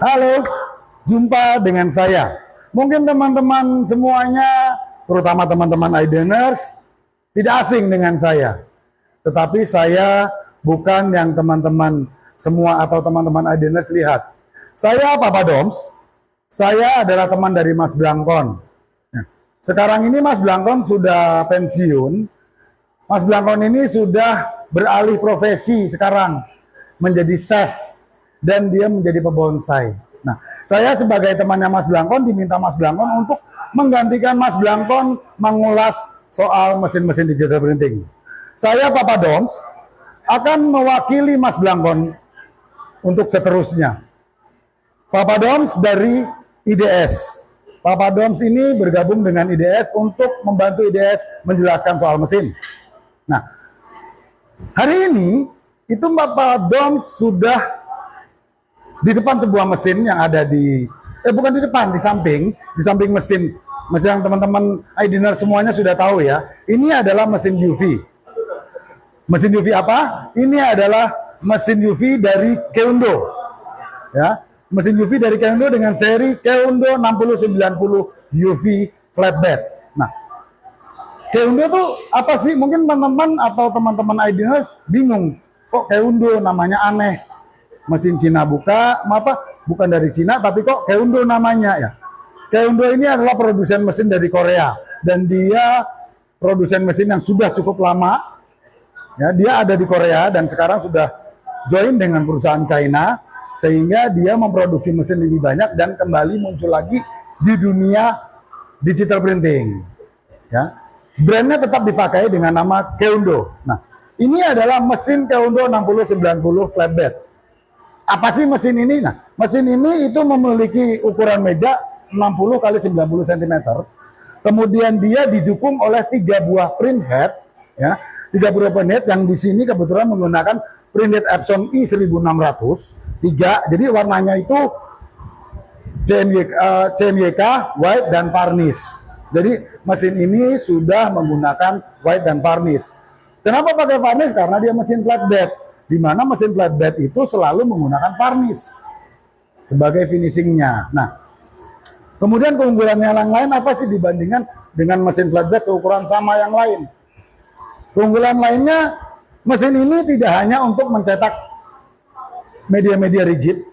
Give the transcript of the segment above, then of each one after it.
Halo, jumpa dengan saya. Mungkin teman-teman semuanya, terutama teman-teman iDeners, tidak asing dengan saya. Tetapi saya bukan yang teman-teman semua atau teman-teman iDeners lihat. Saya Papa Doms, saya adalah teman dari Mas Blangkon. Nah, sekarang ini Mas Blangkon sudah pensiun. Mas Blangkon ini sudah beralih profesi sekarang menjadi chef dan dia menjadi pebonsai. Nah, saya sebagai temannya Mas Blangkon diminta Mas Blangkon untuk menggantikan Mas Blangkon mengulas soal mesin-mesin digital printing. Saya Papa Doms akan mewakili Mas Blangkon untuk seterusnya. Papa Doms dari IDS. Papa Doms ini bergabung dengan IDS untuk membantu IDS menjelaskan soal mesin. Nah, hari ini itu Papa Doms sudah di depan sebuah mesin yang ada di bukan di depan, di samping mesin yang teman-teman iDeners semuanya sudah tahu ya. Ini adalah mesin UV. Mesin UV apa? Ini adalah mesin UV dari Keundo. Ya, mesin UV dari Keundo dengan seri Keundo 6090 UV flatbed. Nah, Keundo tuh apa sih? Mungkin teman-teman atau teman-teman iDeners bingung. Kok Keundo namanya aneh? Mesin Cina bukan dari Cina, tapi kok Keundo namanya ya? Keundo ini adalah produsen mesin dari Korea. Dan dia produsen mesin yang sudah cukup lama. Ya, dia ada di Korea dan sekarang sudah join dengan perusahaan China. Sehingga dia memproduksi mesin lebih banyak dan kembali muncul lagi di dunia digital printing. Ya. Brandnya tetap dipakai dengan nama Keundo. Nah, ini adalah mesin Keundo 6090 flatbed. Apa sih mesin ini? Nah, mesin ini itu memiliki ukuran meja 60 x 90 cm. Kemudian dia didukung oleh 3 buah print head, ya. 3 buah print head yang di sini kebetulan menggunakan print head Epson i1600. 3, jadi warnanya itu CMYK, white dan varnish. Jadi mesin ini sudah menggunakan white dan varnish. Kenapa pakai varnish? Karena dia mesin flatbed, di mana mesin flatbed itu selalu menggunakan varnish sebagai finishingnya. Nah, kemudian keunggulannya yang lain apa sih dibandingkan dengan mesin flatbed seukuran sama yang lain? Keunggulan lainnya, mesin ini tidak hanya untuk mencetak media-media rigid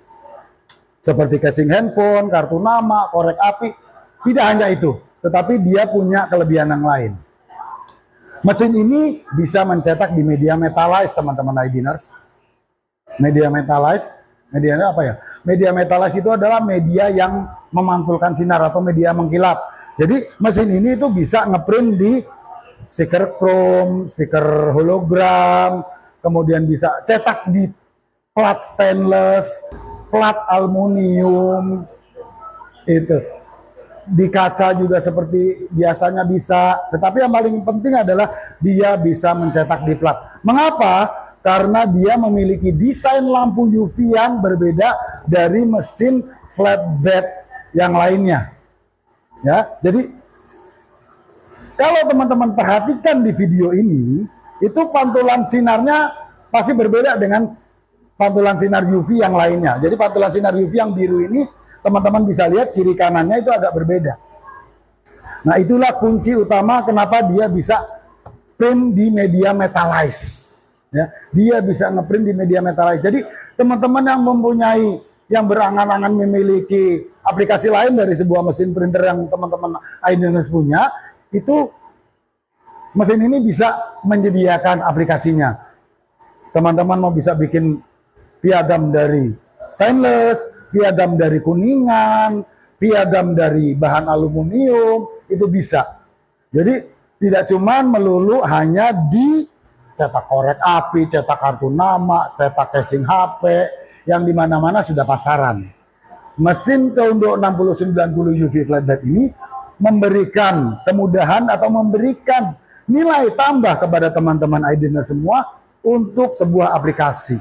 seperti casing handphone, kartu nama, korek api, tidak hanya itu. Tetapi dia punya kelebihan yang lain. Mesin ini bisa mencetak di media metallized, teman-teman iDeners. Media metallized, medianya apa ya? Media metallized itu adalah media yang memantulkan sinar atau media mengkilap. Jadi mesin ini itu bisa ngeprint di stiker chrome, stiker hologram, kemudian bisa cetak di plat stainless, plat aluminium, itu. Di kaca juga seperti biasanya bisa, tetapi yang paling penting adalah dia bisa mencetak di plat. Mengapa? Karena dia memiliki desain lampu UV yang berbeda dari mesin flatbed yang lainnya. Ya, jadi kalau teman-teman perhatikan di video ini, itu pantulan sinarnya pasti berbeda dengan pantulan sinar UV yang lainnya. Jadi pantulan sinar UV yang biru ini teman-teman bisa lihat kiri kanannya itu agak berbeda. Nah, itulah kunci utama kenapa dia bisa print di media metallized. Ya, dia bisa ngeprint di media metallized. Jadi teman-teman yang mempunyai, yang berangan-angan memiliki aplikasi lain dari sebuah mesin printer yang teman-teman iDeners punya, itu mesin ini bisa menyediakan aplikasinya. Teman-teman mau bisa bikin piagam dari stainless, piagam dari kuningan, piagam dari bahan aluminium, itu bisa. Jadi tidak cuma melulu hanya di cetak korek api, cetak kartu nama, cetak casing HP, yang dimana-mana sudah pasaran. Mesin Keundo 6090 UV flatbed ini memberikan kemudahan atau memberikan nilai tambah kepada teman-teman iDeners semua untuk sebuah aplikasi.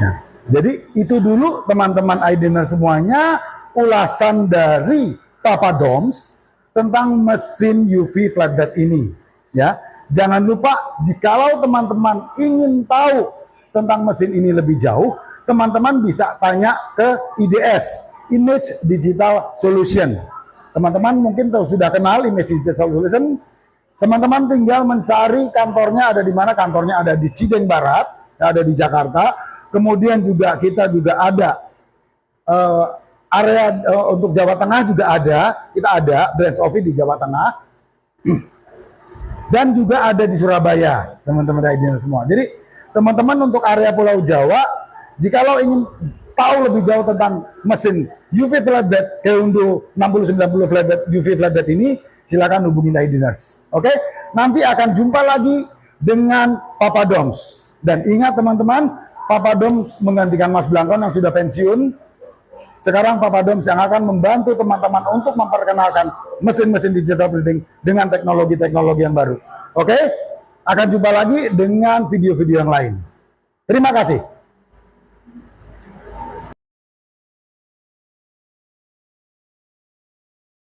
Nah, jadi itu dulu teman-teman iDeners semuanya ulasan dari Papa Doms tentang mesin UV flatbed ini. Ya, jangan lupa jikalau teman-teman ingin tahu tentang mesin ini lebih jauh, teman-teman bisa tanya ke IDS, Image Digital Solution. Teman-teman mungkin sudah kenal Image Digital Solution. Teman-teman tinggal mencari kantornya ada di mana. Kantornya ada di Cideng Barat, ada di Jakarta. Kemudian juga kita juga ada area untuk Jawa Tengah juga ada. Kita ada branch office di Jawa Tengah. Dan juga ada di Surabaya, teman-teman IDN semua. Jadi, teman-teman untuk area Pulau Jawa, jikalau ingin tahu lebih jauh tentang mesin UV flatbed Keundo 6090 flatbed UV flatbed ini, silakan hubungi IDNers. Oke? Nanti akan jumpa lagi dengan Papa Doms. Dan ingat teman-teman, Papa Doms menggantikan Mas Blangkon yang sudah pensiun. Sekarang Papa Doms yang akan membantu teman-teman untuk memperkenalkan mesin-mesin digital printing dengan teknologi-teknologi yang baru. Oke? Akan jumpa lagi dengan video-video yang lain. Terima kasih.